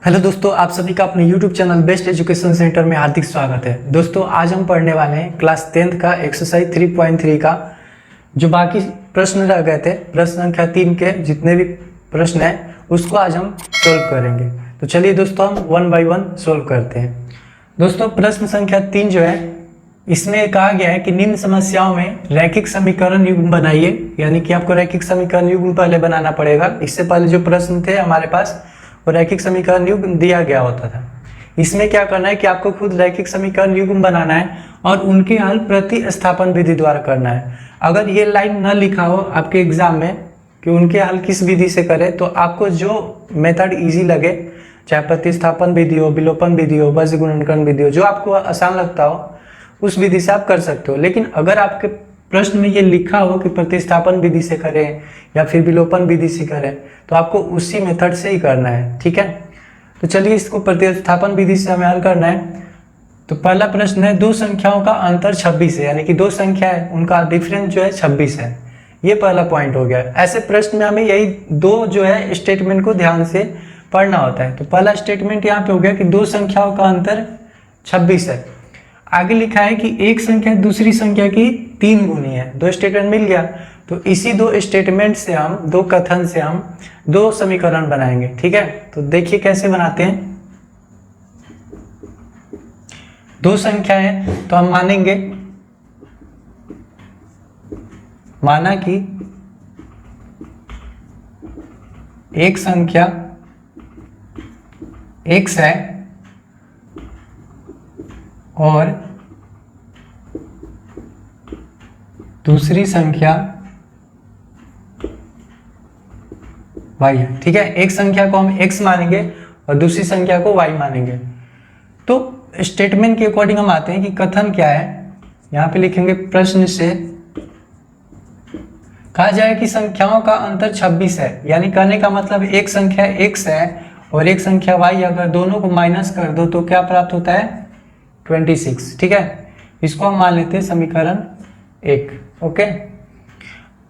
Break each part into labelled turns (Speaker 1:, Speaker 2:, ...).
Speaker 1: Hello दोस्तों, आप सभी का अपने YouTube channel best education centre में हार्दिक स्वागत है। दोस्तों आज हम पढ़ने वाले हैं क्लास 10th का एक्सरसाइज 3.3 का जो बाकी प्रश्न रह गए थे, प्रश्न संख्या 3 के जितने भी प्रश्न हैं उसको आज हम सोल्व करेंगे। तो चलिए दोस्तों हम 1 बाय 1 सोल्व करते हैं। दोस्तों प्रश्न संख्या 3 जो है इसमें कहा गया है कि निम्न समस्याओं में रैखिक समीकरण युग्म बनाइए, यानी कि आपको रैखिक समीकरण युग्म पहले बनाना पड़ेगा। इससे पहले जो प्रश्न थे हमारे पास वो रैखिक समीकरण युग्म दिया गया होता था। इसमें क्या करना है कि आपको खुद रैखिक समीकरण युग्म बनाना है और उनके हल प्रतिस्थापन विधि द्वारा करना है। अगर ये लाइन न लिखा हो आपके एग्जाम में कि उनके हल किस विधि से करें, तो आपको जो मेथड इजी लगे, चाहे प्रतिस्थापन विधि हो, विलोपन विधि हो, बीज गुणनखंड विधि हो, जो आपको आसान लगता हो उस विधि से आप कर सकते हो। लेकिन अगर आपके प्रश्न में ये लिखा हो कि प्रतिस्थापन विधि से करें या फिर विलोपन विधि से करें, तो आपको उसी मेथड से ही करना है, ठीक है। तो चलिए इसको प्रतिस्थापन विधि से हमें हल करना है। तो पहला प्रश्न है, दो संख्याओं का अंतर 26 है, यानी कि दो संख्या है उनका डिफरेंस जो है 26 है। ये पहला पॉइंट हो गया। ऐसे प्रश्न में हमें यही दो जो है स्टेटमेंट को ध्यान से पढ़ना होता है। तो पहला स्टेटमेंट यहाँ पे हो गया कि दो संख्याओं का अंतर 26 है। आगे लिखा है कि एक संख्या दूसरी संख्या की 3 गुनी है। दो स्टेटमेंट मिल गया। तो इसी दो स्टेटमेंट से हम, दो कथन से हम दो समीकरण बनाएंगे, ठीक है। तो देखिए कैसे बनाते हैं। दो संख्या है तो हम मानेंगे, माना कि एक संख्या x है और दूसरी संख्या y है, ठीक है। एक संख्या को हम x मानेंगे और दूसरी संख्या को y मानेंगे। तो स्टेटमेंट के अकॉर्डिंग हम आते हैं कि कथन क्या है। यहां पे लिखेंगे, प्रश्न से कहा जाए कि संख्याओं का अंतर 26 है, यानी कहने का मतलब एक संख्या x है और एक संख्या y, अगर दोनों को माइनस कर दो तो क्या प्राप्त होता है, 26, ठीक है। इसको हम मान लेते हैं समीकरण 1, ओके।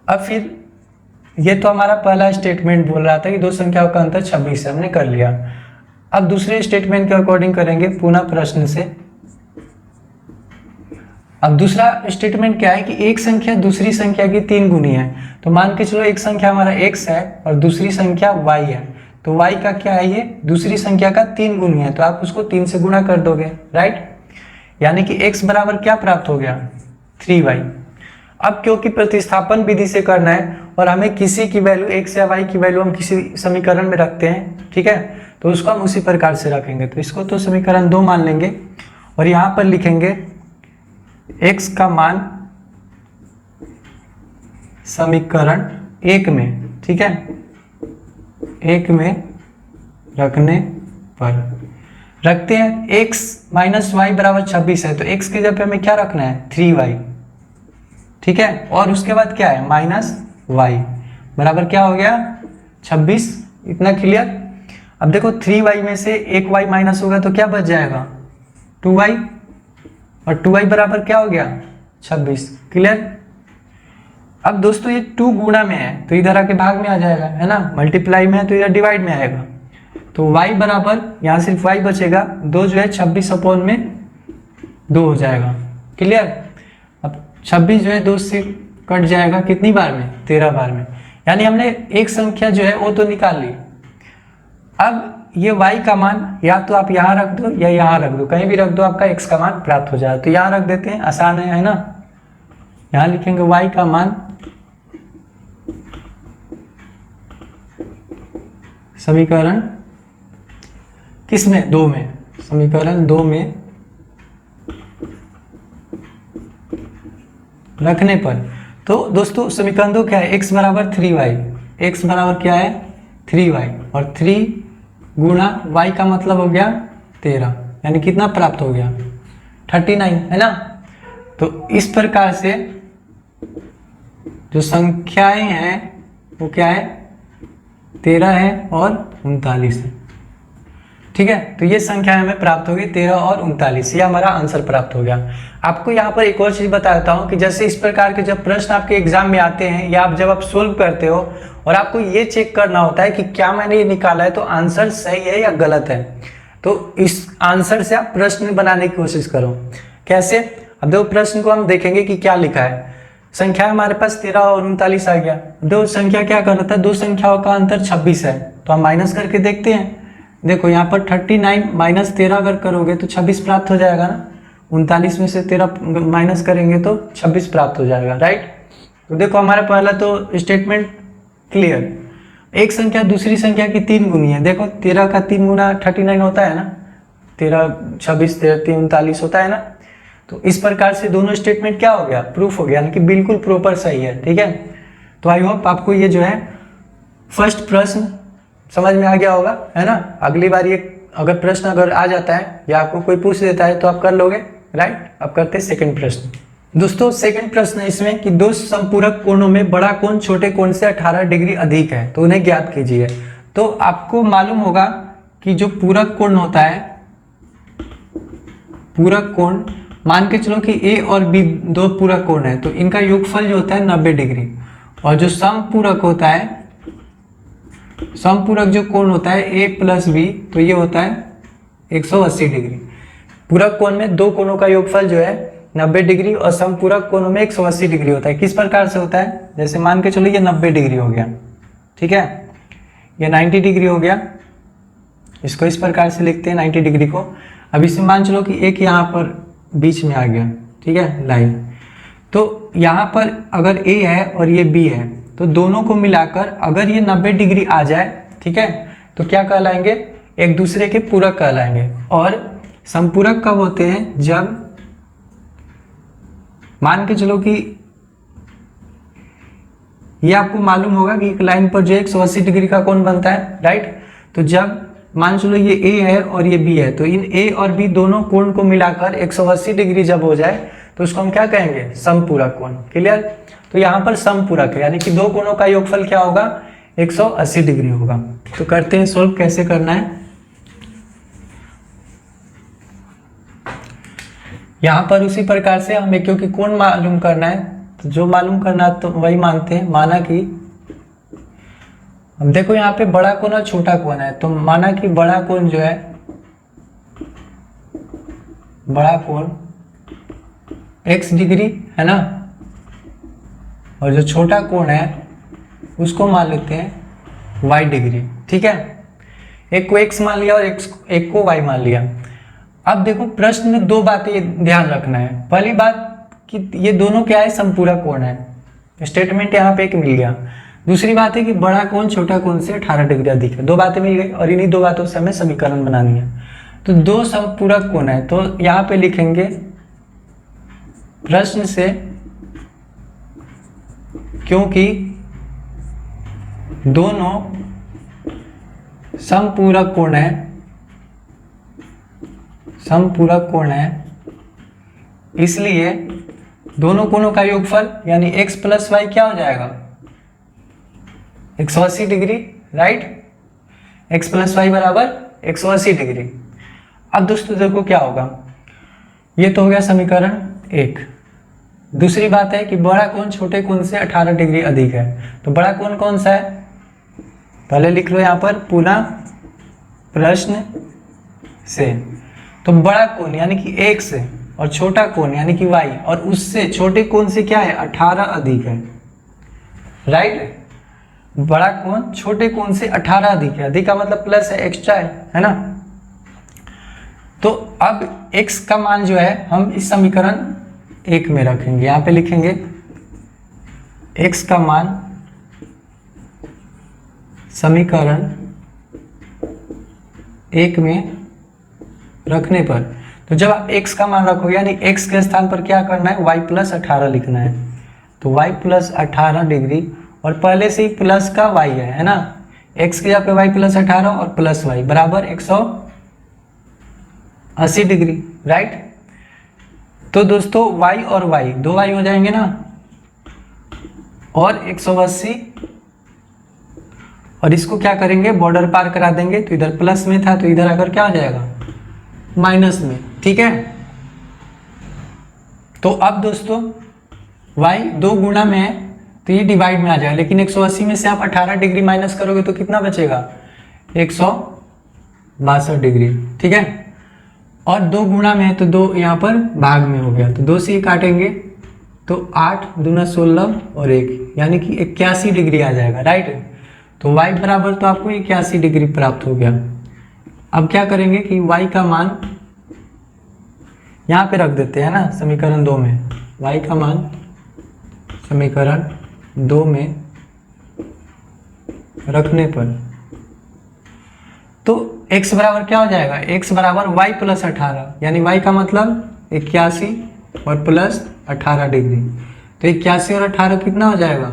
Speaker 1: अब फिर ये तो हमारा पहला स्टेटमेंट बोल रहा था कि दो संख्याओं का अंतर 26 है, हमने कर लिया। अब दूसरे स्टेटमेंट के अकॉर्डिंग करेंगे पुनः प्रश्न से। अब दूसरा स्टेटमेंट क्या है कि एक संख्या दूसरी संख्या की 3 गुनी है। तो मान के चलो एक संख्या हमारा x है और दूसरी संख्या y है। तो y का क्या है, ये दूसरी संख्या का 3 गुनी है, तो आप उसको 3 से गुणा कर दोगे, राइट। यानी कि x बराबर क्या प्राप्त हो गया, 3y। अब क्योंकि प्रतिस्थापन विधि से करना है और हमें किसी की वैल्यू x या y की वैल्यू हम किसी समीकरण में रखते हैं, ठीक है, तो उसको हम उसी प्रकार से रखेंगे। तो इसको तो समीकरण 2 मान लेंगे और यहाँ पर लिखेंगे x का मान समीकरण 1 में, ठीक है, 1 में रखने पर रखते हैं। x माइनस वाई बराबर 26 है, तो x की जगह पे हमें क्या रखना है, 3y, ठीक है। और उसके बाद क्या है, माइनस y बराबर क्या हो गया, 26। इतना क्लियर। अब देखो 3y में से एक y माइनस होगा तो क्या बच जाएगा, 2y, और 2y बराबर क्या हो गया, 26, क्लियर। अब दोस्तों ये 2 गुणा में है तो इधर आके भाग में आ जाएगा, है ना, मल्टीप्लाई में है तो इधर डिवाइड में आएगा। तो y बराबर यहाँ सिर्फ y बचेगा, 2 जो है 26 अपॉन में 2 हो जाएगा, क्लियर। अब 26 जो है 2 से कट जाएगा, कितनी बार में, 13 बार में। यानी हमने एक संख्या जो है वो तो निकाल ली। अब ये y का मान या तो आप यहाँ रख दो या यहाँ रख दो, कहीं भी रख दो, आपका x का मान प्राप्त हो जाए। तो यहाँ रख देते हैं, आसान है ना। यहाँ लिखेंगे y का मान समीकरण किस में, 2 में, समीकरण 2 में रखने पर। तो दोस्तों समीकरण 2 क्या है, x बराबर 3y, x बराबर क्या है, 3y, और 3 गुणा y का मतलब हो गया 13, यानी कितना प्राप्त हो गया, 39, है ना। तो इस प्रकार से जो संख्याएं हैं वो क्या है, 13 है और 39 है, ठीक है, तो ये संख्या हमें प्राप्त होगी 13 और 39, ये हमारा आंसर प्राप्त हो गया। आपको यहाँ पर एक और चीज बताता हूँ कि जैसे इस प्रकार के जब प्रश्न आपके एग्जाम में आते हैं या आप जब आप सोल्व करते हो और आपको ये चेक करना होता है कि क्या मैंने ये निकाला है तो आंसर सही है या गलत है, तो इस आंसर से आप प्रश्न बनाने की कोशिश करो। कैसे? अब दो प्रश्न को हम देखेंगे कि क्या लिखा है। संख्या हमारे पास 13 और 39 आ गया। दो संख्या क्या कर रहा था, दो संख्याओं का अंतर 26 है, तो हम माइनस करके देखते हैं। देखो यहाँ पर 39 माइनस 13 अगर करोगे तो 26 प्राप्त हो जाएगा ना, 39 में से 13 माइनस करेंगे तो 26 प्राप्त हो जाएगा, राइट। तो देखो हमारा पहला तो स्टेटमेंट क्लियर। एक संख्या दूसरी संख्या की 3 गुनी है। देखो 13 का 3 गुना 39 होता है ना, 13 26 13 39 होता है ना। तो इस प्रकार से दोनों स्टेटमेंट क्या हो गया, प्रूफ हो गया, यानी कि बिल्कुल प्रॉपर सही है, ठीक है। तो आई होप आपको ये जो है फर्स्ट प्रश्न समझ में आ गया होगा, है ना। अगली बार ये अगर प्रश्न अगर आ जाता है या आपको कोई पूछ देता है तो आप कर लोगे, राइट। अब करते हैं सेकंड प्रश्न। दोस्तों सेकंड प्रश्न है इसमें कि दो संपूरक कोणों में बड़ा कोण छोटे कोण से 18 डिग्री अधिक है तो उन्हें ज्ञात कीजिए। तो आपको मालूम होगा कि जो पूरक कोण होता है, पूरक कोण मान के चलो कि ए और बी दो पूरक कोण है तो इनका योगफल जो होता है 90 डिग्री, और जो समपूरक होता है, समपूरक जो कोण होता है ए प्लस बी तो ये होता है 180 डिग्री। पूरक कोण में दो कोणों का योगफल जो है 90 डिग्री और समपूरक कोणों में 180 डिग्री होता है। किस प्रकार से होता है, जैसे मान के चलो ये 90 डिग्री हो गया, ठीक है, ये 90 डिग्री हो गया, इसको इस प्रकार से लिखते हैं 90 डिग्री को। अब इसमें मान चलो कि एक यहाँ पर बीच में आ गया, ठीक है, लाइन। तो यहाँ पर अगर ए है और ये बी है तो दोनों को मिलाकर अगर ये 90 डिग्री आ जाए, ठीक है, तो क्या कहलाएंगे, एक दूसरे के पूरक कहलाएंगे। और संपूरक कब होते हैं, जब मान के चलो कि ये आपको मालूम होगा कि एक लाइन पर जो 180 डिग्री का कोण बनता है, राइट। तो जब मान चलो ये ए है और ये बी है तो इन ए और बी दोनों कोण को मिलाकर 180 डिग्री जब हो जाए तो उसको हम क्या कहेंगे, समपूरक कोण। क्लियर। तो यहाँ पर समपूरक है, यानी कि दो कोणों का योगफल क्या होगा, 180 डिग्री होगा। तो करते हैं सोल्व, कैसे करना है। यहाँ पर उसी प्रकार से हमें क्योंकि कोण मालूम करना है तो जो मालूम करना है तो वही मानते हैं। माना कि अब देखो यहाँ पे बड़ा कोण और छोटा कोण है, तो माना कि बड़ा कोण जो है, बड़ा कोण x डिग्री है ना, और जो छोटा कोण है उसको मान लेते हैं y डिग्री, ठीक है। एक को x मान लिया और एक को y मान लिया। अब देखो प्रश्न में दो बातें ध्यान रखना है। पहली बात कि ये दोनों क्या है, संपूरक कोण है, स्टेटमेंट यहाँ पे एक मिल गया। दूसरी बात है कि बड़ा कोण छोटा कोण से 18 डिग्री अधिक है। दो बातें मिल गई और इन्हीं दो बातों से हमें समीकरण बनानी है। तो दो संपूरक कोण है तो यहाँ पे लिखेंगे प्रश्न से क्योंकि दोनों समपूरक कोण है, समपूरक कोण है, इसलिए दोनों कोणों का योगफल यानी x प्लस वाई क्या हो जाएगा, 180 degree, right. x plus Y बराबर 180 डिग्री। अब दोस्तों देखो क्या होगा, ये तो हो गया समीकरण एक। दूसरी बात है कि बड़ा कोण छोटे कोण से 18 डिग्री अधिक है। तो बड़ा कोण कौन सा है, पहले लिख लो यहाँ पर पुनः प्रश्न से। तो बड़ा कोण यानी कि x और छोटा कोण यानी कि y और उससे छोटे कोण से क्या है, 18 अधिक है, राइट। बड़ा कोण छोटे कोण से 18 अधिक है, अधिक का मतलब प्लस है, एक्स्ट्रा है ना। तो अब x का मान जो है हम इस समीकरण एक में रखेंगे, यहाँ पे लिखेंगे x का मान समीकरण एक में रखने पर, तो जब आप x का मान रखोगे यानी x के स्थान पर क्या करना है, y प्लस 18 लिखना है। तो y प्लस 18 डिग्री और पहले से ही प्लस का y है ना, x के जगह पे y प्लस 18 और प्लस y बराबर 180 डिग्री, राइट। तो दोस्तों y और y दो y हो जाएंगे ना, और 180 और इसको क्या करेंगे, बॉर्डर पार करा देंगे, तो इधर प्लस में था तो इधर आकर क्या हो जाएगा, माइनस में। ठीक है, तो अब दोस्तों y 2 गुना में है तो ये डिवाइड में आ जाएगा, लेकिन 180 में से आप 18 डिग्री माइनस करोगे तो कितना बचेगा, 162 डिग्री। ठीक है, और 2 गुना में है तो 2 यहाँ पर भाग में हो गया, तो 2 से ही काटेंगे तो 8 दूना 16 और 1 यानी कि 81 डिग्री आ जाएगा। राइट, तो y बराबर तो आपको 81 डिग्री प्राप्त हो गया। अब क्या करेंगे कि y का मान यहाँ पे रख देते हैं ना, समीकरण 2 में y का मान समीकरण 2 में रखने पर तो x बराबर क्या हो जाएगा, x बराबर y प्लस 18, यानी y का मतलब 81 और प्लस 18 डिग्री, तो 81 और 18 कितना हो जाएगा,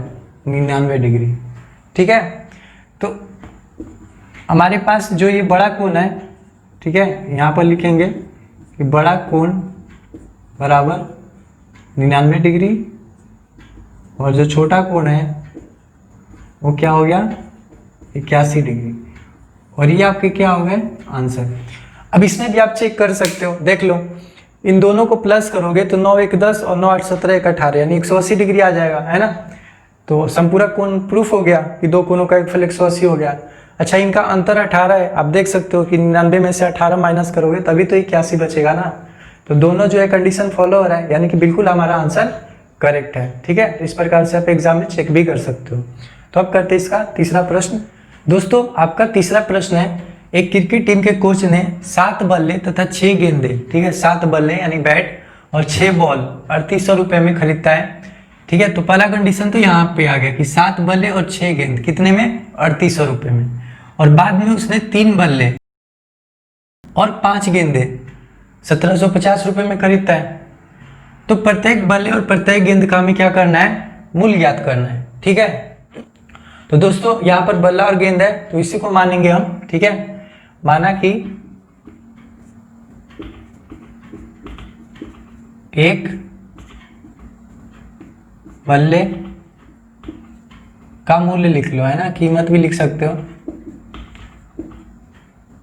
Speaker 1: 99 डिग्री। ठीक है, तो हमारे पास जो ये बड़ा कोण है, ठीक है, यहाँ पर लिखेंगे कि बड़ा कोण बराबर 99 डिग्री और जो छोटा कोण है वो क्या हो गया, 81 डिग्री, और ये आपके क्या हो गए आंसर। अब इसमें भी आप चेक कर सकते हो, देख लो, इन दोनों को प्लस करोगे तो 9 1 10 और 9 8 17 1 18 यानी 180 डिग्री आ जाएगा, है ना। तो संपूरक कोण प्रूफ हो गया कि दो कोणों का योगफल 180 हो गया। अच्छा, इनका अंतर 18 है, आप देख सकते हो कि 99 में से 18 माइनस करोगे तभी तो 81 बचेगा ना। तो दोनों जो है कंडीशन फॉलो हो रहा है, यानी कि बिल्कुल हमारा आंसर करेक्ट है। ठीक है, इस प्रकार से आप एग्जाम में चेक भी कर सकते हो। तो अब करते हैं इसका तीसरा प्रश्न। दोस्तों आपका तीसरा प्रश्न है, एक क्रिकेट टीम के कोच ने 7 बल्ले तथा 6 गेंदे, ठीक है, 7 बल्ले यानी बैट और 6 बॉल 3800 रुपये में खरीदता है। ठीक है, तो पहला कंडीशन तो यहाँ पे आ गया कि 7 बल्ले और 6 गेंद कितने में, 3800 रुपये में, और बाद में उसने 3 बल्ले और 5 गेंदे 1750 रुपये में खरीदता है। तो प्रत्येक बल्ले और प्रत्येक गेंद का हमें क्या करना है, मूल्य ज्ञात करना है। ठीक है, तो दोस्तों यहाँ पर बल्ला और गेंद है तो इसी को मानेंगे हम। ठीक है, माना कि एक बल्ले का मूल्य लिख लो, है ना, कीमत भी लिख सकते हो,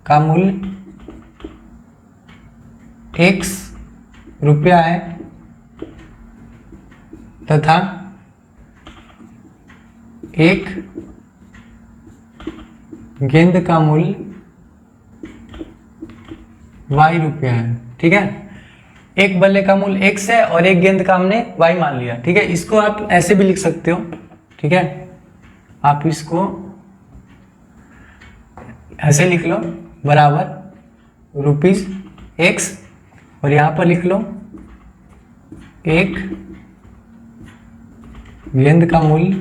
Speaker 1: का मूल्य x रुपया है तथा एक गेंद का मूल्य y रुपया है। ठीक है, एक बल्ले का मूल्य x है और एक गेंद का हमने y मान लिया। ठीक है, इसको आप ऐसे भी लिख सकते हो। ठीक है, आप इसको ऐसे लिख लो, बराबर रुपीज x, और यहां पर लिख लो एक गेंद का मूल्य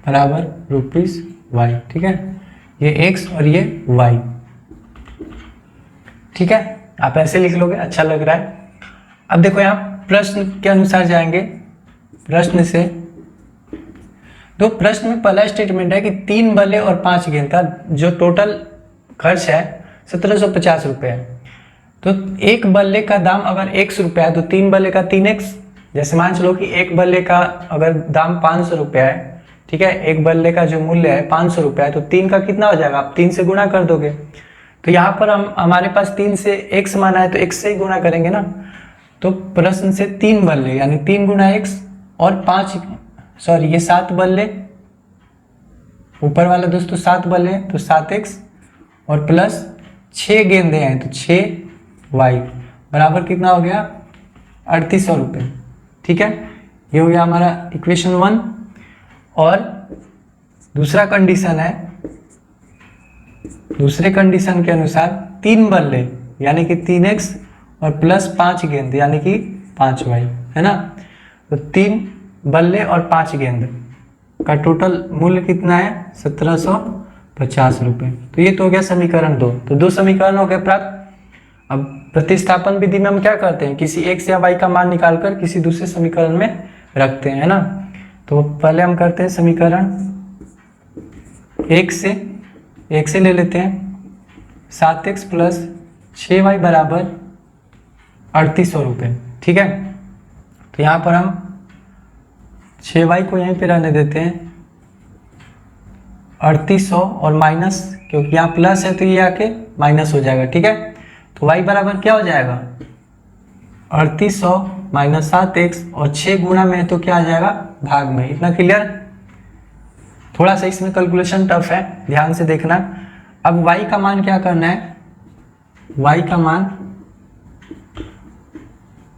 Speaker 1: बराबर रुपीज y। ठीक है, ये x और ये y। ठीक है, आप ऐसे लिख लोगे, अच्छा लग रहा है। अब देखो यहाँ प्रश्न के अनुसार जाएंगे। प्रश्न से तो प्रश्न में पहला स्टेटमेंट है कि 3 बल्ले और 5 गेंद का जो टोटल खर्च है 1750 रुपये है। तो एक बल्ले का दाम अगर x रुपया है तो 3 बल्ले का 3x, जैसे मान चलो कि एक बल्ले का अगर दाम 500 रुपया है, ठीक है, एक बल्ले का जो मूल्य है 500 रुपया है, तो 3 का कितना हो जाएगा, आप 3 से गुणा कर दोगे। तो यहाँ पर हमारे पास 3 से x माना है तो x से ही गुणा करेंगे ना। तो प्रश्न से 3 बल्ले यानी 3 गुना x और 7 बल्ले, ऊपर वाला दोस्तों 7 बल्ले तो 7x और प्लस 6 गेंदे हैं तो 6y बराबर कितना हो गया, 3800 रुपये। ठीक है, ये हो गया हमारा इक्वेशन 1। और दूसरा कंडीशन है, दूसरे कंडीशन के अनुसार 3 बल्ले यानी कि 3x और प्लस 5 गेंद यानी कि 5y, है ना। तो 3 बल्ले और 5 गेंद का टोटल मूल्य कितना है, 1750 रुपये। तो ये तो हो गया समीकरण 2। तो 2 समीकरण हो गए प्राप्त। अब प्रतिस्थापन विधि में हम क्या करते हैं, किसी x या y का मान निकालकर किसी दूसरे समीकरण में रखते हैं, है ना। तो पहले हम करते हैं समीकरण 1 से ले लेते हैं 7x प्लस 6y बराबर 3800 रुपये। ठीक है, तो यहाँ पर हम 6y को यहीं पे रहने देते हैं 3800 और माइनस, क्योंकि यहाँ प्लस है तो ये आके माइनस हो जाएगा। ठीक है, तो y बराबर क्या हो जाएगा 3800 माइनस 7x और 6 गुणा में है तो क्या आ जाएगा भाग में। इतना क्लियर। थोड़ा सा इसमें कैलकुलेशन टफ है, ध्यान से देखना। अब y का मान क्या करना है, y का मान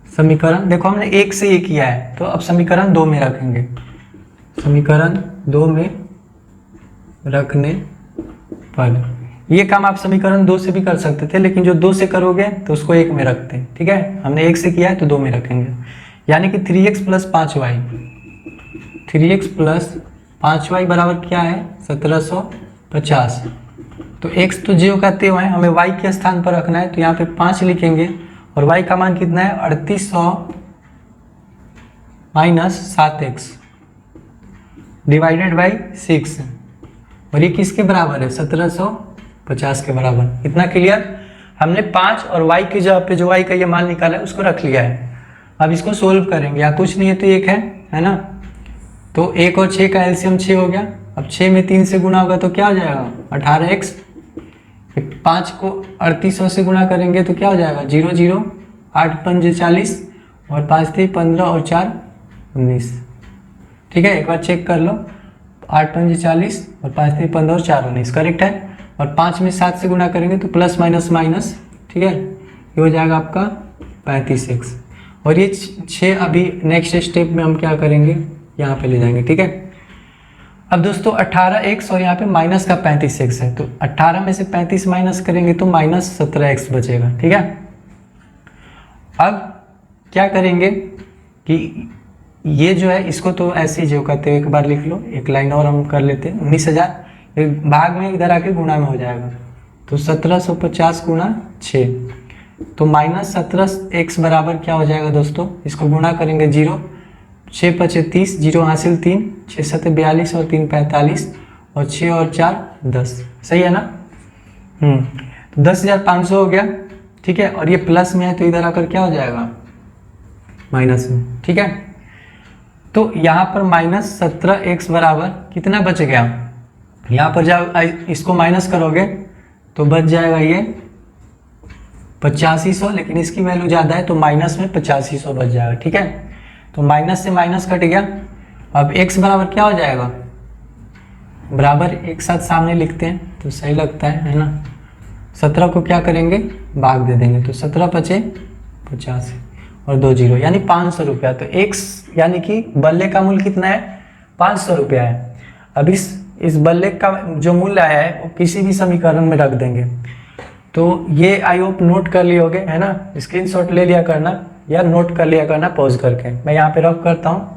Speaker 1: समीकरण देखो हमने 1 से ये किया है, तो अब समीकरण 2 में रखेंगे। समीकरण 2 में रखने पर ये काम आप समीकरण 2 से भी कर सकते थे, लेकिन जो 2 से करोगे तो उसको 1 में रखते हैं। ठीक है, हमने 1 से किया है तो 2 में रखेंगे, यानी कि 3x plus 5y, 3x plus 5y बराबर क्या है 1750। तो x तो 0 का त्यों है, हमें y के स्थान पर रखना है, तो यहाँ पे 5 लिखेंगे और y का मान कितना है 3800 माइनस 7x डिवाइडेड बाई 6, और ये किसके बराबर है 1750 के बराबर। इतना क्लियर। हमने 5 और y की जगह पे जो y का ये मान निकाला है उसको रख लिया है। अब इसको सोल्व करेंगे, या कुछ नहीं है तो 1 है ना, तो 1 और 6 का एलसीएम 6 हो गया। अब 6 में 3 से गुना होगा तो क्या हो जाएगा 18x, 5 को 3800 से गुणा करेंगे तो क्या हो जाएगा 0 0, 8 पंजे 40 और 5 थे 15 और 4 19। ठीक है, एक बार चेक कर लो, 8 पंजे 40 और 5 थे 15 और 4 19 करेक्ट है। और 5 में 7 से गुणा करेंगे तो प्लस माइनस माइनस, ठीक है, ये हो जाएगा आपका 35x। और ये 6 अभी नेक्स्ट स्टेप में हम क्या करेंगे यहाँ पे ले जाएंगे। ठीक है, अब दोस्तों 18x और यहाँ पे माइनस का 35x है, तो 18 में से 35 माइनस करेंगे तो माइनस 17x बचेगा। ठीक है, अब क्या करेंगे कि ये जो है इसको तो ऐसे ही जो कहते हैं एक बार लिख लो, एक लाइन और हम कर लेते हैं। 19,000 भाग में इधर आके गुणा में हो जाएगा, तो 1750 गुणा 6, तो माइनस 17x बराबर क्या हो जाएगा दोस्तों, इसको गुणा करेंगे 0, 6 पचे 30, 0 हासिल 3, 6 सते 42 और 3 45 और 6 और 4 10। सही है ना। तो 10,500 हो गया। ठीक है, और ये प्लस में है तो इधर आकर क्या हो जाएगा माइनस में। ठीक है, तो यहाँ पर माइनस 17x बराबर कितना बच गया, यहाँ पर जब इसको माइनस करोगे तो बच जाएगा ये 8500, लेकिन इसकी वैल्यू ज़्यादा है तो माइनस में 8500 बच जाएगा। ठीक है, तो माइनस से माइनस कट गया। अब x बराबर क्या हो जाएगा, बराबर एक साथ सामने लिखते हैं तो सही लगता है ना। 17 को क्या करेंगे भाग दे देंगे, तो 17 पचे 50 और 2 0 यानी 500 रुपया। तो x यानी कि बल्ले का मूल्य कितना है 500 रुपया है। अब इस बल्ले का जो मूल्य आया है वो किसी भी समीकरण में रख देंगे। तो ये आई होप नोट कर लिए होगे, है ना, स्क्रीनशॉट ले लिया करना या नोट कर लिया करना पॉज करके। मैं यहाँ पे रफ करता हूँ।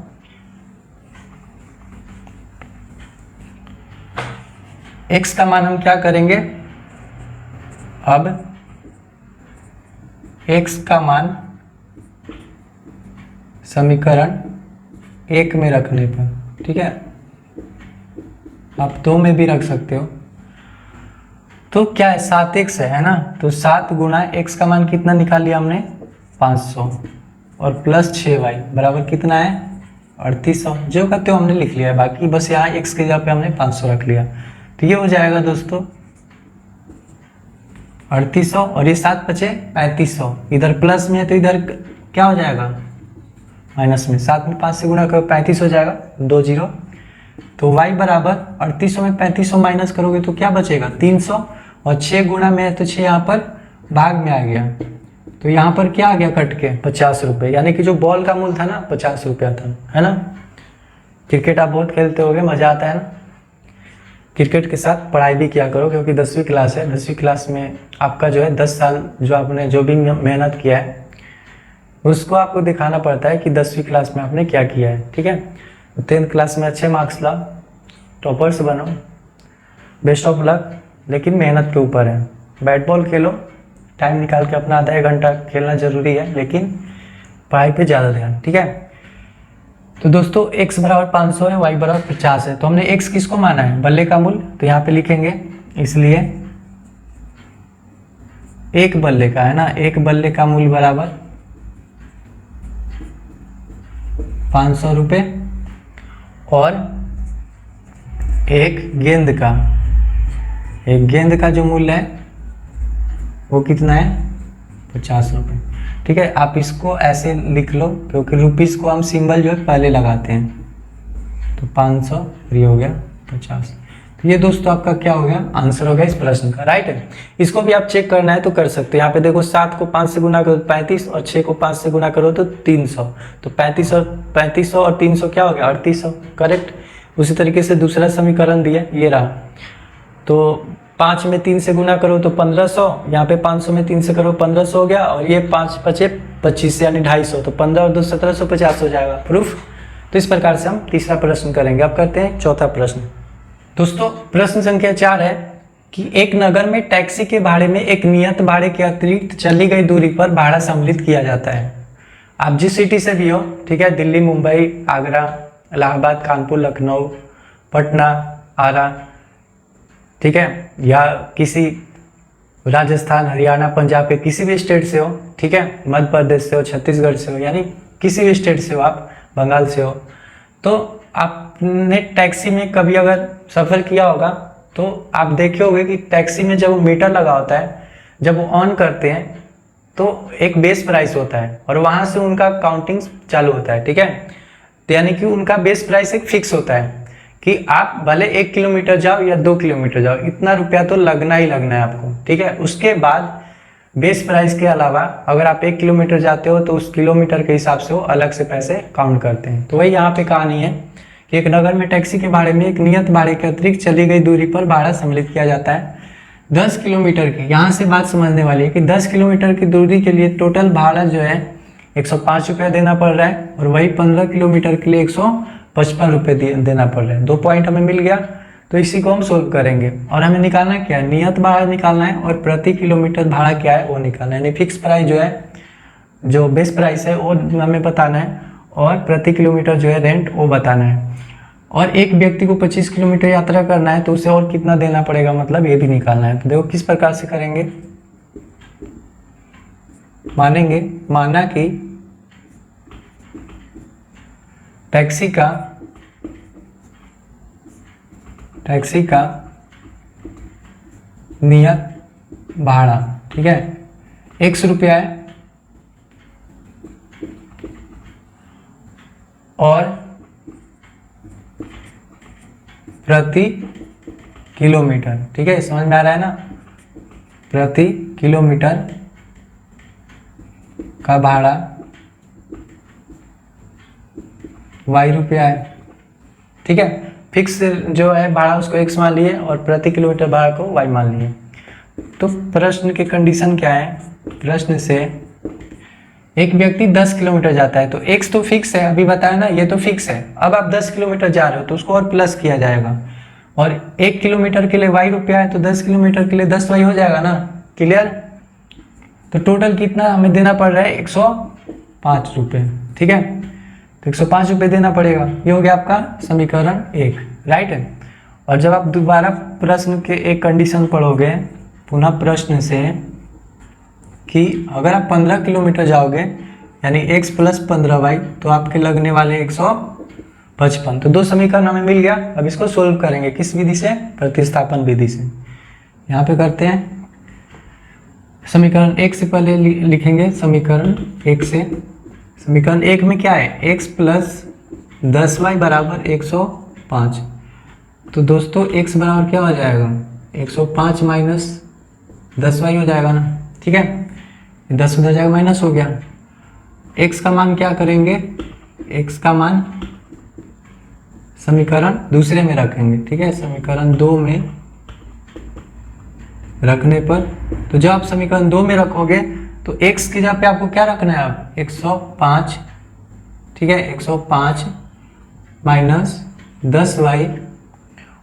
Speaker 1: x का मान हम क्या करेंगे, अब x का मान समीकरण 1 में रखने पर, ठीक है, आप 2 में भी रख सकते हो। तो क्या है 7x है ना, तो 7 गुणा x का मान कितना निकाल लिया हमने 500 और प्लस 6y बराबर कितना है 3800, जो कहते हो हमने लिख लिया है। बाकी बस यहाँ x के जगह पे हमने 500 रख लिया, तो ये हो जाएगा दोस्तों 3800 और ये 7 बचे 3500। इधर प्लस में है तो इधर क्या हो जाएगा माइनस में। 7 में 5 से गुणा करो 35 हो जाएगा 2 0। तो y बराबर 3800 में 3500 माइनस करोगे तो क्या बचेगा 300, और 6 गुणा में है तो 6 यहाँ पर भाग में आ गया, तो यहाँ पर क्या आ गया कट के 50 रुपये, यानी कि जो बॉल का मूल्य था ना 50 रुपया था, है ना। क्रिकेट आप बहुत खेलते होगे, मज़ा आता है ना। क्रिकेट के साथ पढ़ाई भी किया करो, क्योंकि 10वीं क्लास है। 10वीं क्लास में आपका जो है 10 साल जो आपने जो भी मेहनत किया है उसको आपको दिखाना पड़ता है कि 10वीं क्लास में आपने क्या किया है। ठीक है, 10th क्लास में अच्छे मार्क्स लाओ, टॉपर्स बनो, बेस्ट ऑफ लक। लेकिन मेहनत के ऊपर है। बैट बॉल खेलो, टाइम निकाल के अपना आधा 1 घंटा खेलना ज़रूरी है, लेकिन पढ़ाई पे ज़्यादा ध्यान। ठीक है, तो दोस्तों x बराबर 500 है, y बराबर 50 है। तो हमने x किसको माना है बल्ले का मूल्य, तो यहाँ पे लिखेंगे, इसलिए एक बल्ले का है ना, एक बल्ले का मूल्य बराबर 500 रुपये। और एक गेंद का जो मूल्य है वो कितना है, 50 रुपये। ठीक है, आप इसको ऐसे लिख लो क्योंकि रुपीस को हम सिंबल जो है पहले लगाते हैं। तो 500 ये हो गया 50। तो ये दोस्तों आपका क्या हो गया, आंसर हो गया इस प्रश्न का। राइट है। इसको भी आप चेक करना है तो कर सकते हो। यहाँ पे देखो 7 को 5 से गुना करो तो 35 और 6 को 5 से गुना करो तो 300। तो 3500 और 300 क्या हो गया, 3800। करेक्ट। उसी तरीके से दूसरा समीकरण दिया, ये रहा। तो 5 में 3 से गुना करो तो 1500, यहाँ पे 500 में 3 से करो 1500 हो गया, और ये 5 पचे 25 यानी 250। तो 15 और 2 1750 हो जाएगा। प्रूफ। तो इस प्रकार से हम तीसरा प्रश्न करेंगे। अब करते हैं चौथा प्रश्न। दोस्तों प्रश्न संख्या 4 है कि एक नगर में टैक्सी के भाड़े में एक नियत भाड़े के अतिरिक्त चली गई दूरी पर भाड़ा सम्मिलित किया जाता है। आप जिस सिटी से भी हो, ठीक है, दिल्ली, मुंबई, आगरा, इलाहाबाद, कानपुर, लखनऊ, पटना, आरा, ठीक है, या किसी राजस्थान, हरियाणा, पंजाब के किसी भी स्टेट से हो, ठीक है, मध्य प्रदेश से हो, छत्तीसगढ़ से हो, यानी किसी भी स्टेट से हो, आप बंगाल से हो, तो आपने टैक्सी में कभी अगर सफ़र किया होगा तो आप देखे होंगे कि टैक्सी में जब वो मीटर लगा होता है, जब वो ऑन करते हैं तो एक बेस प्राइस होता है और वहाँ से उनका काउंटिंग चालू होता है। ठीक है, तो यानी कि उनका बेस प्राइस एक फिक्स होता है कि आप भले 1 किलोमीटर जाओ या 2 किलोमीटर जाओ, इतना रुपया तो लगना ही लगना है आपको। ठीक है, उसके बाद बेस प्राइस के अलावा अगर आप 1 किलोमीटर जाते हो तो उस किलोमीटर के हिसाब से वो अलग से पैसे काउंट करते हैं। तो वही यहाँ पे कहानी है कि एक नगर में टैक्सी के भाड़े में एक नियत भाड़े के अतिरिक्त चली गई दूरी पर भाड़ा सम्मिलित किया जाता है 10 किलोमीटर की। यहाँ से बात समझने वाली है कि 10 किलोमीटर की दूरी के लिए टोटल भाड़ा जो है 105 रुपया देना पड़ रहा है, और वही 15 किलोमीटर के लिए 155 रुपये देना पड़ रहा है। 2 पॉइंट हमें मिल गया। तो इसी को हम सोल्व करेंगे और हमें निकालना क्या है, नियत भाड़ा निकालना है और प्रति किलोमीटर भाड़ा क्या है वो निकालना है। यानी फिक्स प्राइस जो है, जो बेस प्राइस है वो हमें बताना है, और प्रति किलोमीटर जो है रेंट वो बताना है। और एक व्यक्ति को 25 किलोमीटर यात्रा करना है तो उसे और कितना देना पड़ेगा, मतलब ये भी निकालना है। तो देखो किस प्रकार से करेंगे। माना कि टैक्सी का नियत भाड़ा, ठीक है, 100 रुपया है, और प्रति किलोमीटर, ठीक है, समझ में आ रहा है ना, प्रति किलोमीटर का भाड़ा y रुपया है। ठीक है, फिक्स जो है भाड़ा उसको x मान लिए और प्रति किलोमीटर भाड़ा को y मान लिए। तो प्रश्न की कंडीशन क्या है, प्रश्न से एक व्यक्ति 10 किलोमीटर जाता है तो x तो फिक्स है, अभी बताया ना, ये तो फिक्स है। अब आप 10 किलोमीटर जा रहे हो तो उसको और प्लस किया जाएगा, और 1 किलोमीटर के लिए y रुपया है तो 10 किलोमीटर के लिए 10y हो जाएगा ना। क्लियर। तो टोटल कितना हमें देना पड़ रहा है, 105 रुपये। ठीक है, तो 105 रुपये देना पड़ेगा। ये हो गया आपका समीकरण 1। राइट है। और जब आप दोबारा प्रश्न के एक कंडीशन पढ़ोगे पुनः प्रश्न से कि अगर आप 15 किलोमीटर जाओगे यानी x + 15y तो आपके लगने वाले 155। तो 2 समीकरण हमें मिल गया। अब इसको सोल्व करेंगे किस विधि से, प्रतिस्थापन विधि से। यहाँ पे करते हैं समीकरण 1 से पहले लिखेंगे समीकरण 1 से। समीकरण 1 में क्या है, x + 10y = 105। तो दोस्तों x बराबर क्या हो जाएगा, 105 - 10y हो जाएगा ना। ठीक है, 10 उधर जाएगा माइनस हो गया। x का मान क्या करेंगे, x का मान समीकरण दूसरे में रखेंगे। ठीक है, समीकरण 2 में रखने पर, तो जब आप समीकरण 2 में रखोगे तो x की जगह पे आपको क्या रखना है, आप 105, ठीक है, 105 - 10y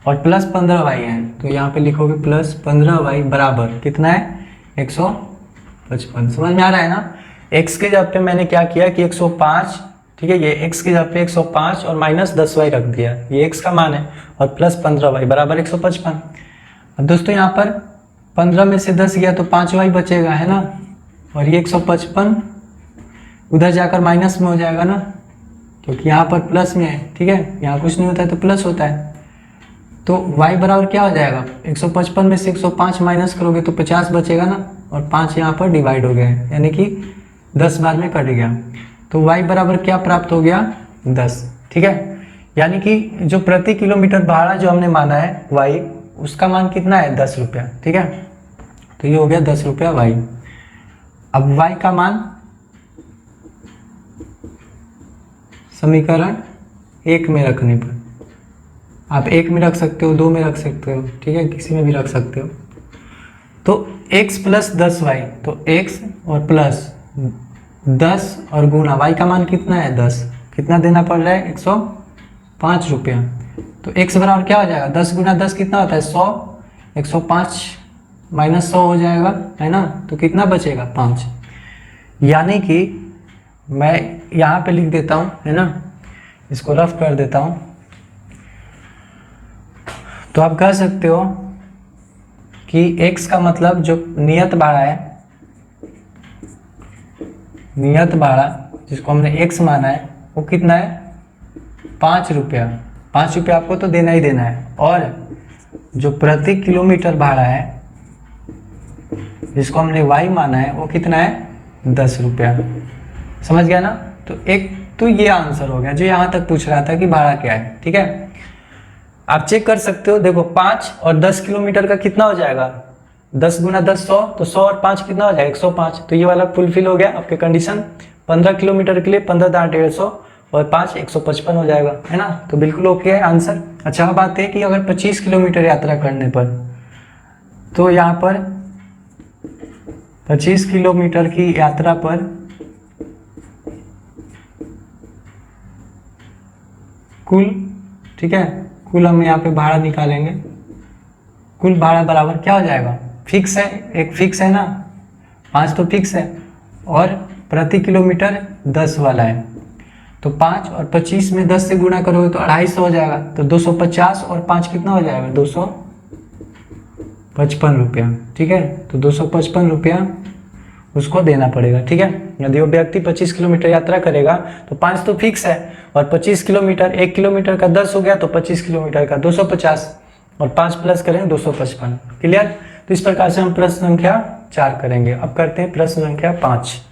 Speaker 1: और प्लस 15y है, तो यहाँ पे लिखोगे प्लस 15y बराबर कितना है, 155। समझ में आ रहा है ना। x की जगह पे मैंने क्या किया कि 105, ठीक है, ये x की जगह पे 105 और -10y रख दिया, ये x का मान है, और प्लस 15y बराबर 155। अब दोस्तों यहाँ पर 15 में से 10 गया तो 5y बचेगा, है ना, और ये 155 उधर जाकर माइनस में हो जाएगा ना, क्योंकि यहाँ पर प्लस में है, ठीक है, यहाँ कुछ नहीं होता है तो प्लस होता है। तो y बराबर क्या हो जाएगा, 155 में से 105 माइनस करोगे तो 50 बचेगा ना, और 5 यहाँ पर डिवाइड हो गया है, यानी कि 10 बार में कट गया। तो y बराबर क्या प्राप्त हो गया, 10, ठीक है। यानी कि जो प्रति किलोमीटर भाड़ा जो हमने माना है y, उसका मान कितना है, 10 रुपया, ठीक है। तो ये हो गया 10 रुपया y। अब y का मान समीकरण 1 में रखने पर, आप 1 में रख सकते हो, 2 में रख सकते हो, ठीक है, किसी में भी रख सकते हो। तो x प्लस 10y, तो x और प्लस 10 और गुना y का मान कितना है, 10, कितना देना पड़ रहा है, 105 रुपया। तो x बराबर क्या हो जाएगा, 10 गुना 10 कितना होता है, 100, 105 माइनस 100 हो जाएगा, है ना। तो कितना बचेगा, 5। यानी कि मैं यहाँ पे लिख देता हूँ, है ना, इसको रफ कर देता हूँ। तो आप कह सकते हो कि x का मतलब जो नियत भाड़ा है, नियत भाड़ा जिसको हमने x माना है, वो कितना है, 5 रुपया। 5 रुपया आपको तो देना ही देना है। और जो प्रति किलोमीटर भाड़ा है जिसको हमने y माना है, वो कितना है, 10 रुपया। समझ गया ना। तो एक तो ये आंसर हो गया जो यहाँ तक पूछ रहा था कि भाड़ा क्या है, ठीक है। आप चेक कर सकते हो, देखो 5 और 10 किलोमीटर का कितना हो जाएगा, 10 गुना 10 100, तो 100 और 5 कितना हो जाएगा, 105। तो ये वाला फुलफिल हो गया आपके कंडीशन। 15 किलोमीटर के लिए 15 दार 150 और 5 155 हो जाएगा, है ना। तो बिल्कुल ओके है आंसर। अच्छा बात है कि अगर 25 किलोमीटर यात्रा करने पर, तो यहाँ पर 25 किलोमीटर की यात्रा पर कुल, ठीक है, कुल हम यहाँ पे भाड़ा निकालेंगे। कुल भाड़ा बराबर क्या हो जाएगा, फिक्स है, एक फिक्स है ना, 5 तो फिक्स है, और प्रति किलोमीटर 10 वाला है। तो 5 और 25 में 10 से गुणा करोगे तो 250 हो जाएगा। तो 250 और 5 कितना हो जाएगा, 255 रुपया, ठीक है। तो 255 रुपया उसको देना पड़ेगा, ठीक है। यदि वो व्यक्ति 25 किलोमीटर यात्रा करेगा तो 5 तो फिक्स है, और 25 किलोमीटर, 1 किलोमीटर का 10 हो गया, तो 25 किलोमीटर का 250, और 5 प्लस करें 255। क्लियर। तो इस प्रकार से हम प्रश्न संख्या 4 करेंगे। अब करते हैं प्रश्न संख्या 5।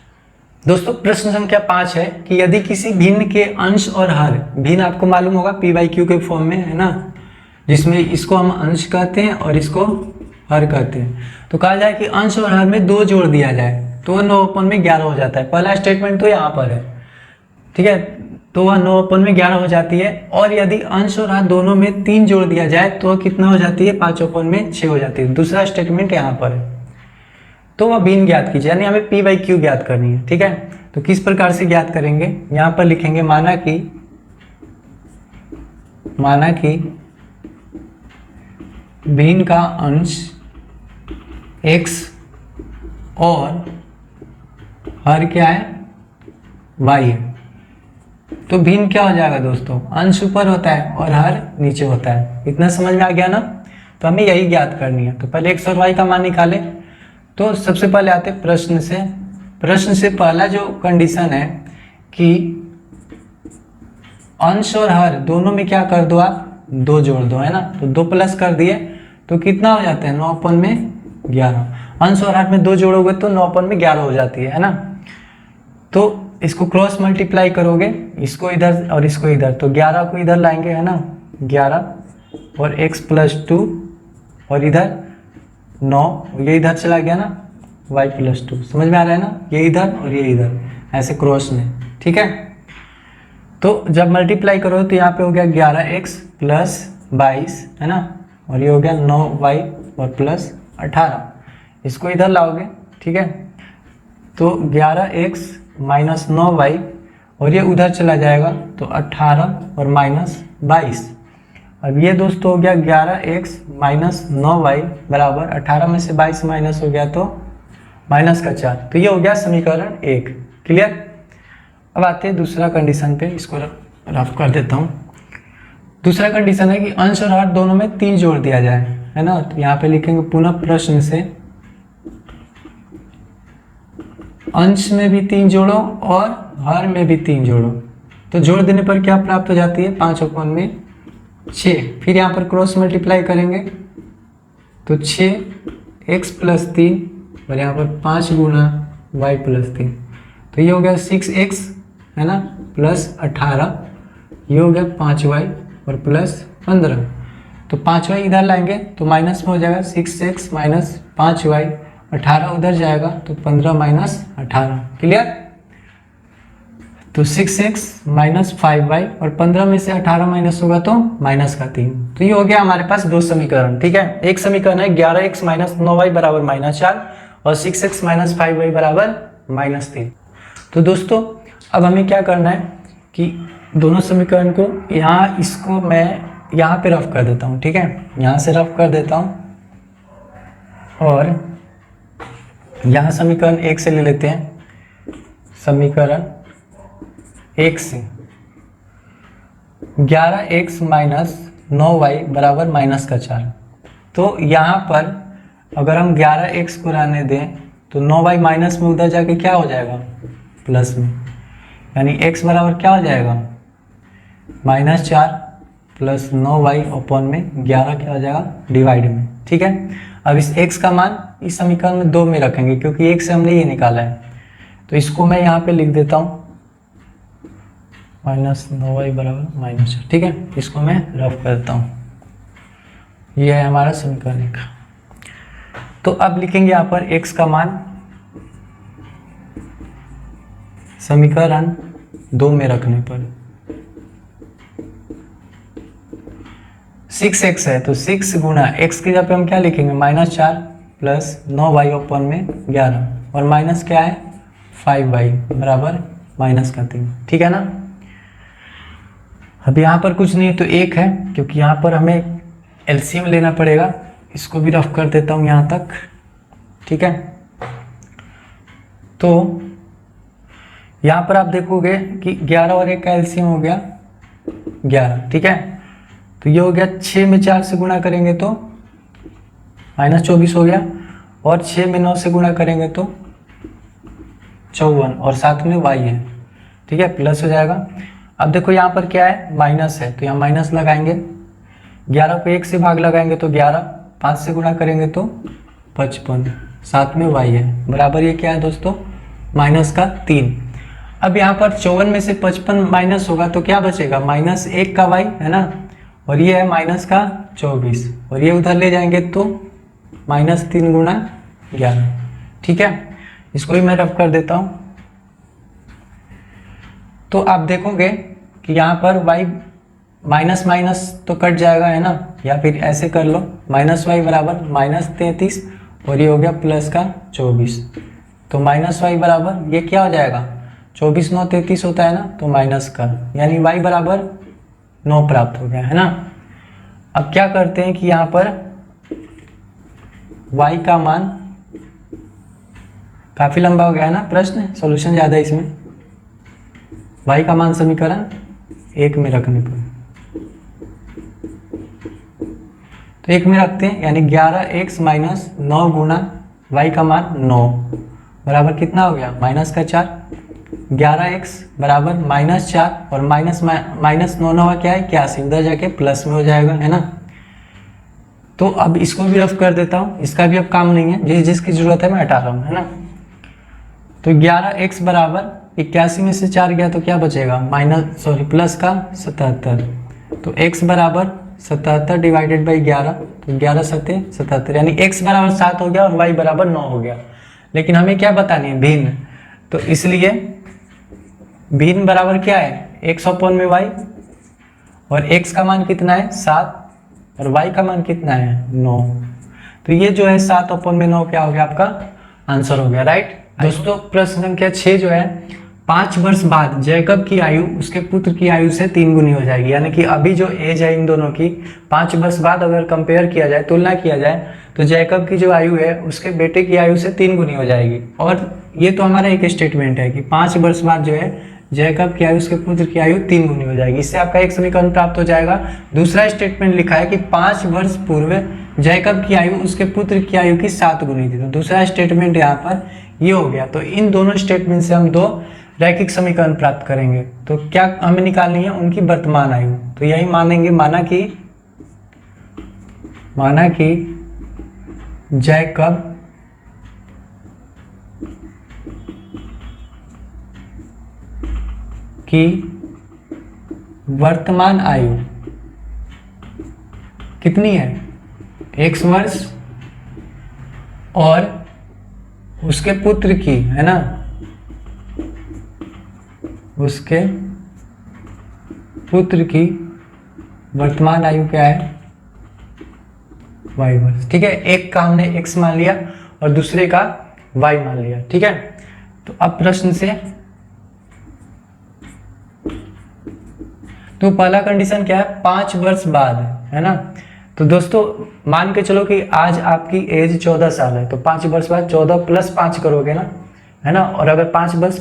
Speaker 1: दोस्तों प्रश्न संख्या 5 है कि यदि किसी भिन्न के अंश और हर, भिन्न आपको मालूम होगा p/q के फॉर्म में, है ना, जिसमें इसको हम अंश कहते हैं और इसको हर कहते हैं। तो कहा जाए कि अंश और हर में 2 जोड़ दिया जाए तो 9/11 हो जाता है। पहला स्टेटमेंट तो यहाँ पर है, ठीक है, तो वह 9/11 हो जाती है। और यदि अंश और हर दोनों में 3 जोड़ दिया जाए तो कितना हो जाती है, 5/6 हो जाती है। दूसरा स्टेटमेंट यहाँ पर है। तो वह भिन्न ज्ञात कीजिए, यानी हमें p/q ज्ञात करनी है, ठीक है। तो किस प्रकार से ज्ञात करेंगे, यहाँ पर लिखेंगे माना कि भिन्न का अंश x और हर क्या है, y है। तो भिन्न क्या हो जाएगा दोस्तों, अंश ऊपर होता है और हर नीचे होता है। इतना समझ में आ गया ना। तो हमें यही ज्ञात करनी है। तो पहले x और y का मान निकालें। तो सबसे पहले आते प्रश्न से। प्रश्न से पहला जो कंडीशन है कि अंश और हर दोनों में क्या कर दो, आप 2 जोड़ दो, है ना। तो 2 प्लस कर दिए तो कितना हो जाता है, 9/11। अंश और हर में 2 जोड़ोगे तो 9/11 हो जाती है ना। तो इसको क्रॉस मल्टीप्लाई करोगे, इसको इधर और इसको इधर, तो 11 को इधर लाएंगे, है ना, 11 और x + 2 और इधर 9, ये इधर चला गया ना, y + 2। समझ में आ रहा है ना, ये इधर और ये इधर ऐसे क्रॉस में, ठीक है। तो जब मल्टीप्लाई करो तो यहाँ पे हो गया 11x + 22, है ना, और ये हो गया 9y और +18। इसको इधर लाओगे, ठीक है। तो 11x - 9y और ये उधर चला जाएगा तो 18 और -22। अब ये दोस्तों हो गया 11x - 9y बराबर 18 में से 22 माइनस हो गया तो -4। तो ये हो गया समीकरण 1। क्लियर। अब आते हैं दूसरा कंडीशन पे, इसको रफ कर देता हूँ। दूसरा कंडीशन है कि अंश और हर दोनों में 3 जोड़ दिया जाए, है ना। तो यहाँ पे लिखेंगे पुनः प्रश्न से, अंश में भी 3 जोड़ो और हर में भी 3 जोड़ो, तो जोड़ देने पर क्या प्राप्त हो जाती है, 5/6। फिर यहाँ पर क्रॉस मल्टीप्लाई करेंगे तो 6x + 3 और यहाँ पर 5 गुना y + 3, तो ये हो गया 6x है ना प्लस 18, ये हो गया 5y और प्लस 15। तो 5y इधर लाएंगे तो माइनस में हो जाएगा 6x माइनस 5y, 18 उधर जाएगा तो 15 माइनस 18। क्लियर? तो 6x माइनस 5y और 15 में से 18 माइनस होगा तो -3। तो ये हो गया हमारे पास दो समीकरण। ठीक है, एक समीकरण है 11x माइनस 9y बराबर -4 और 6x माइनस 5y बराबर -3। तो दोस्तों अब हमें क्या करना है कि दोनों समीकरण को यहाँ, इसको मैं यहाँ पे रफ कर देता हूँ। ठीक है, यहाँ से रफ कर देता हूँ और यहाँ समीकरण 1 से ले लेते हैं। समीकरण 1 से 11x माइनस 9y बराबर -4। तो यहाँ पर अगर हम 11x को रहने दें तो 9y माइनस में उधर जाके क्या हो जाएगा, प्लस में, यानी x बराबर क्या हो जाएगा, -4 प्लस 9y अपॉन में 11 क्या हो जाएगा, डिवाइड में। ठीक है, अब इस x का मान इस समीकरण में 2 में रखेंगे क्योंकि 1 से हमने ये निकाला है। तो इसको मैं यहाँ पे लिख देता हूँ -9y बराबर -4। ठीक है, इसको मैं रफ कर देता हूँ। यह है हमारा समीकरण 1। तो अब लिखेंगे यहाँ पर x का मान समीकरण 2 में रखने पर 6x है तो 6 गुना x की जगह पे हम क्या लिखेंगे, -4 प्लस 9y अपॉन में 11 और माइनस क्या है 5y बराबर -3। ठीक है ना। अब यहाँ पर कुछ नहीं है तो 1 है, क्योंकि यहाँ पर हमें एलसीएम लेना पड़ेगा। इसको भी रफ कर देता हूँ यहाँ तक। ठीक है, तो यहाँ पर आप देखोगे कि 11 और 1 का एलसीएम हो गया 11। ठीक है, तो ये हो गया 6 में 4 से गुणा करेंगे तो -24 हो गया, और 6 में 9 से गुणा करेंगे तो 54, और साथ में y है। ठीक है, प्लस हो जाएगा। अब देखो यहाँ पर क्या है, माइनस है, तो यहाँ माइनस लगाएंगे। 11 को 1 से भाग लगाएंगे तो 11, 5 से गुणा करेंगे तो 55, साथ में y है, बराबर ये क्या है दोस्तों, -3। अब यहाँ पर 54 में से 55 माइनस होगा तो क्या बचेगा, -1 का y है ना, और ये है -24, और ये उधर ले जाएंगे तो -3 गुणा 11। ठीक है, इसको भी मैं रफ कर देता हूँ। तो आप देखोगे कि यहाँ पर y माइनस माइनस तो कट जाएगा है ना, या फिर ऐसे कर लो -y बराबर -33 और ये हो गया प्लस का 24। तो -y बराबर ये क्या हो जाएगा, 24 9 33 होता है ना, तो माइनस का, यानी y बराबर 9 प्राप्त हो गया है ना। अब क्या करते हैं कि यहाँ पर y का मान, काफी लंबा हो गया है ना प्रश्न, सॉल्यूशन ज़्यादा है इसमें। y का मान समीकरण 1 में रखने पर, तो 1 में रखते हैं, यानी 11x माइनस 9 गुना y का मान 9 बराबर कितना हो गया, -4। 11x बराबर -4 और माइनस 9 9 क्या है 81, उधर जाके प्लस में हो जाएगा है ना। तो अब इसको भी रफ कर देता हूँ, इसका भी अब काम नहीं है, जिसकी जरूरत है मैं हटा रहा हूँ है ना। तो 11x बराबर 81 में से 4 गया तो क्या बचेगा, प्लस का 77। तो x बराबर 77 डिवाइडेड बाई 11, तो 11 सत्ते 77, यानी x बराबर 7 हो गया और y बराबर 9 हो गया। लेकिन हमें क्या बतानी है, भिन्न, तो इसलिए भिन्न बराबर क्या है, x अपॉन में y, और x का मान कितना है 7 और y का मान कितना है 9। तो ये जो है 7 अपॉन में 9 क्या हो गया, आपका आंसर हो गया, राइट। दोस्तों प्रश्न संख्या 6 जो है, 5 वर्ष बाद जैकब की आयु उसके पुत्र की आयु से 3 गुनी हो जाएगी। यानी कि अभी जो एज है इन दोनों की, 5 वर्ष बाद अगर कंपेयर किया जाए, तुलना किया जाए, तो जैकब की जो आयु है उसके बेटे की आयु से 3 गुनी हो जाएगी। और ये तो हमारा एक स्टेटमेंट है कि 5 वर्ष बाद जो है जैकब की आयु उसके पुत्र की आयु 3 गुनी हो जाएगी। इससे आपका एक समीकरण प्राप्त हो जाएगा। दूसरा स्टेटमेंट लिखा है कि 5 वर्ष पूर्व जैकब की आयु उसके पुत्र की आयु की 7 गुनी थी। तो दूसरा स्टेटमेंट यहाँ पर ये हो गया। तो इन दोनों स्टेटमेंट से हम दो रैखिक समीकरण प्राप्त करेंगे। तो क्या हमें निकालनी है? उनकी वर्तमान आयु। तो यही मानेंगे, माना कि जैकब की वर्तमान आयु कितनी है? x वर्ष, और उसके पुत्र की, है ना, उसके पुत्र की वर्तमान आयु क्या है? y वर्ष। ठीक है, एक का हमने x मान लिया और दूसरे का y मान लिया। ठीक है, तो अब प्रश्न से, तो पहला कंडीशन क्या है? 5 वर्ष बाद, है ना। तो दोस्तों मान के चलो कि आज आपकी एज 14 साल है, तो 5 वर्ष बाद 14 + 5 करोगे ना, है ना। और अगर 5 वर्ष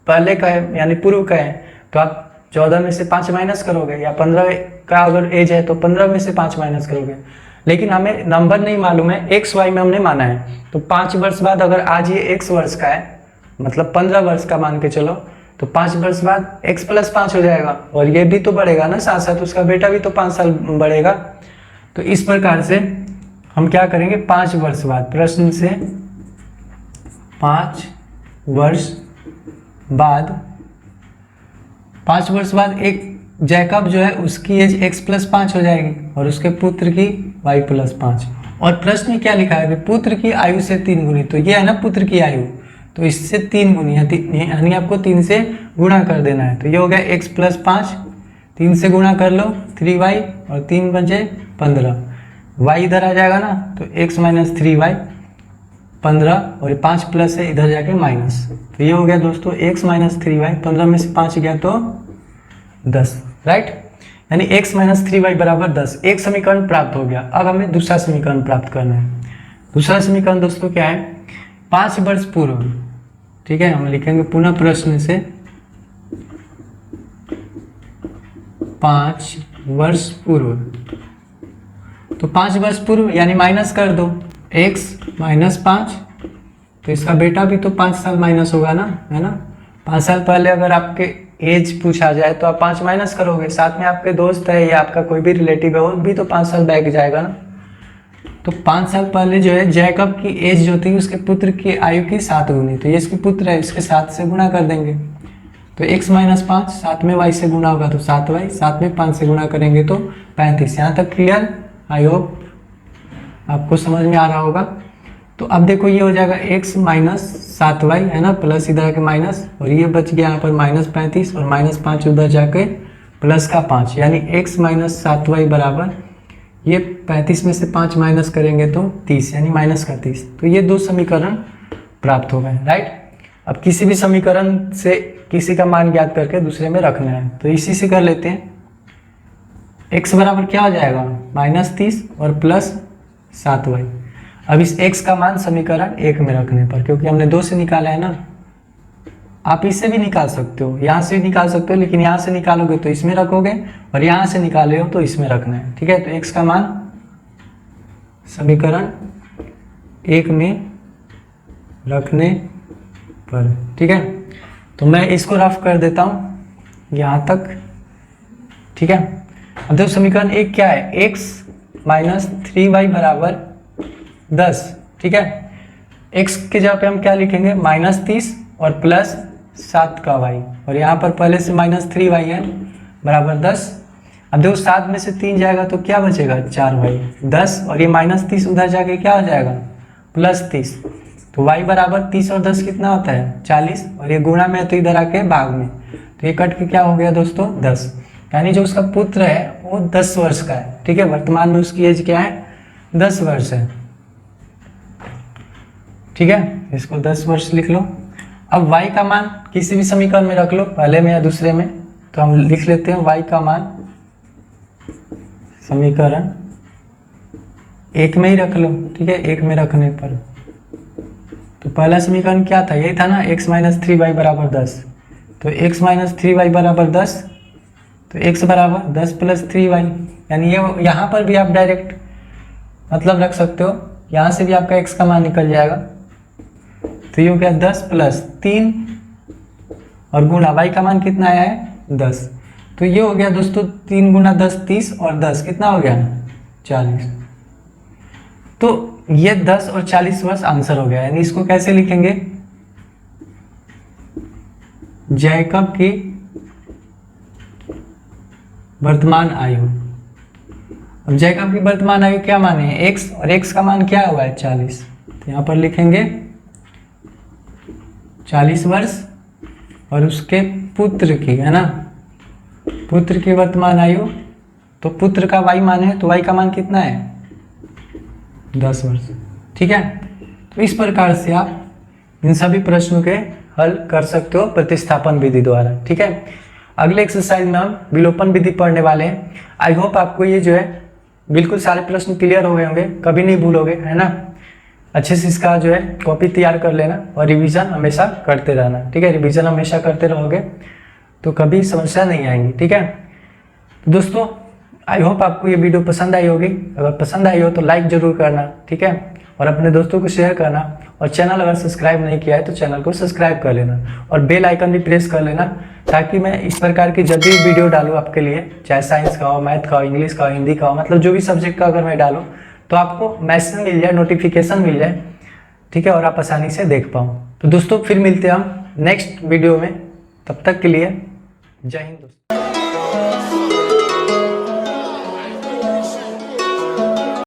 Speaker 1: पहले का है यानी पूर्व का है तो आप 14 में से 5 माइनस करोगे, या 15 का अगर एज है तो 15 में से 5 माइनस करोगे। लेकिन हमें नंबर नहीं मालूम है, एक्स वाई में हमने माना है। तो 5 वर्ष बाद अगर आज ये x वर्ष का है, मतलब 15 वर्ष का मान के चलो, तो 5 वर्ष बाद x + 5 हो जाएगा, और ये भी तो बढ़ेगा ना साथ साथ, उसका बेटा भी तो 5 साल बढ़ेगा। तो इस प्रकार से हम क्या करेंगे? 5 वर्ष बाद, प्रश्न से 5 वर्ष बाद एक जैकब जो है उसकी एज x + 5 हो जाएगी और उसके पुत्र की y + 5। और प्रश्न में क्या लिखा है? पुत्र की आयु से 3 गुनी। तो ये है ना पुत्र की आयु, तो इससे 3 गुनी यानी आपको 3 से गुणा कर देना है। तो ये हो गया x + 5, 3 से गुणा कर लो 3y, और 3 बचे 15, y इधर आ जाएगा ना, तो x - 3y 15, और 5 प्लस है इधर जाके माइनस। तो ये हो गया दोस्तों x - 3y, 15 में से 5 गया तो 10, राइट। यानी x - 3y = 10। एक समीकरण प्राप्त हो गया। अब हमें दूसरा समीकरण प्राप्त करना है। दूसरा समीकरण दोस्तों क्या है? 5 वर्ष पूर्व। ठीक है, हम लिखेंगे पुनः प्रश्न से 5 वर्ष पूर्व। तो 5 वर्ष पूर्व यानी माइनस कर दो, x - 5, तो इसका बेटा भी तो 5 साल माइनस होगा ना, है ना। 5 साल पहले अगर आपके एज पूछा जाए तो आप 5 माइनस करोगे, साथ में आपके दोस्त है या आपका कोई भी रिलेटिव है वो भी तो 5 साल बैक जाएगा ना। तो 5 साल पहले जो है जैकब की एज जो थी उसके पुत्र की आयु की 7 गुनी। तो ये इसके पुत्र है, इसके 7 से गुणा कर देंगे। तो x - 5 साथ में y से गुणा होगा तो 7y, साथ में 5 से गुणा करेंगे तो 35। यहाँ तक क्लियर? आई होप आपको समझ में आ रहा होगा। तो अब देखो ये हो जाएगा x - 7y, है ना, प्लस इधर आके माइनस, और ये बच गया यहाँ पर -35, और -5 उधर जाके प्लस का 5, यानी x - 7y बराबर ये 35 में से 5 माइनस करेंगे तो 30, यानी -30। तो ये 2 समीकरण प्राप्त हो गए, राइट। अब किसी भी समीकरण से किसी का मान ज्ञात करके दूसरे में रखना है, तो इसी से कर लेते हैं। x बराबर क्या हो जाएगा? -30 और प्लस 7y। अब इस x का मान समीकरण 1 में रखने पर, क्योंकि हमने 2 से निकाला है ना, आप इससे भी निकाल सकते हो, यहाँ से भी निकाल सकते हो, लेकिन यहाँ से निकालोगे तो इसमें रखोगे, और यहाँ से निकाले हो तो इसमें रखना है। ठीक है, तो x का मान समीकरण 1 में रखने पर। ठीक है, तो मैं इसको रफ कर देता हूँ यहाँ तक। ठीक है, अब देखो समीकरण 1 क्या है? x - 3y = 10। ठीक है, x के जगह पे हम क्या लिखेंगे? -30 और प्लस 7 का y, और यहाँ पर पहले से -3y है बराबर 10। अब देखो 7 में से 3 जाएगा तो क्या बचेगा? 4y, 10, और ये -30 उधर जाके क्या हो जाएगा? +30। तो y बराबर 30 और 10 कितना होता है? 40, और ये गुणा में है तो इधर आके भाग में, तो ये कट के क्या हो गया दोस्तों? 10। यानी जो उसका पुत्र है वो 10 वर्ष का है। ठीक है, वर्तमान में उसकी एज क्या है? 10 वर्ष है। ठीक है, इसको 10 वर्ष लिख लो। अब y का मान किसी भी समीकरण में रख लो, पहले में या दूसरे में, तो हम लिख लेते हैं y का मान समीकरण 1 में ही रख लो। ठीक है, 1 में रखने पर तो पहला समीकरण क्या था? यही था ना, x - 3y = 10। तो x - 3y = 10, तो x बराबर 10 + 3y, यानी ये यहाँ पर भी आप डायरेक्ट मतलब रख सकते हो, यहाँ से भी आपका x का मान निकल जाएगा। तो ये हो गया 10 + 3 और गुणा y का मान कितना आया है 10। तो ये हो गया दोस्तों 3 गुना 10 30 और 10 कितना हो गया 40। तो ये 10 और 40 वर्ष आंसर हो गया। यानी इसको कैसे लिखेंगे, जैकब की वर्तमान आयु। अब जैकब की वर्तमान आयु क्या माने है x, और x का मान क्या हुआ है 40। तो यहाँ पर लिखेंगे 40 वर्ष और उसके पुत्र की, है ना, पुत्र की वर्तमान आयु। तो पुत्र का y मान है तो y का मान कितना है 10 वर्ष। ठीक है, तो इस प्रकार से आप इन सभी प्रश्नों के हल कर सकते हो प्रतिस्थापन विधि द्वारा। ठीक है, अगले एक्सरसाइज में हम विलोपन विधि पढ़ने वाले हैं। आई होप आपको ये जो है बिल्कुल सारे प्रश्न क्लियर हो गए होंगे, कभी नहीं भूलोगे, है ना। अच्छे से इसका जो है कॉपी तैयार कर लेना और रिवीजन हमेशा करते रहना। ठीक है, रिवीजन हमेशा करते रहोगे तो कभी समस्या नहीं आएंगी। ठीक है, तो दोस्तों आई होप आपको ये वीडियो पसंद आई होगी। अगर पसंद आई हो तो लाइक जरूर करना। ठीक है, और अपने दोस्तों को शेयर करना, और चैनल अगर सब्सक्राइब नहीं किया है तो चैनल को सब्सक्राइब कर लेना और बेल आइकन भी प्रेस कर लेना, ताकि मैं इस प्रकार की जब भी वीडियो डालूँ आपके लिए, चाहे साइंस का हो, मैथ का हो, इंग्लिश का हो, हिंदी का हो, मतलब जो भी सब्जेक्ट का अगर मैं डालूँ तो आपको मैसेज मिल जाए, नोटिफिकेशन मिल जाए। ठीक है, और आप आसानी से देख पाओ। तो दोस्तों फिर मिलते हैं हम नेक्स्ट वीडियो में, तब तक के लिए जय हिंद दोस्तों।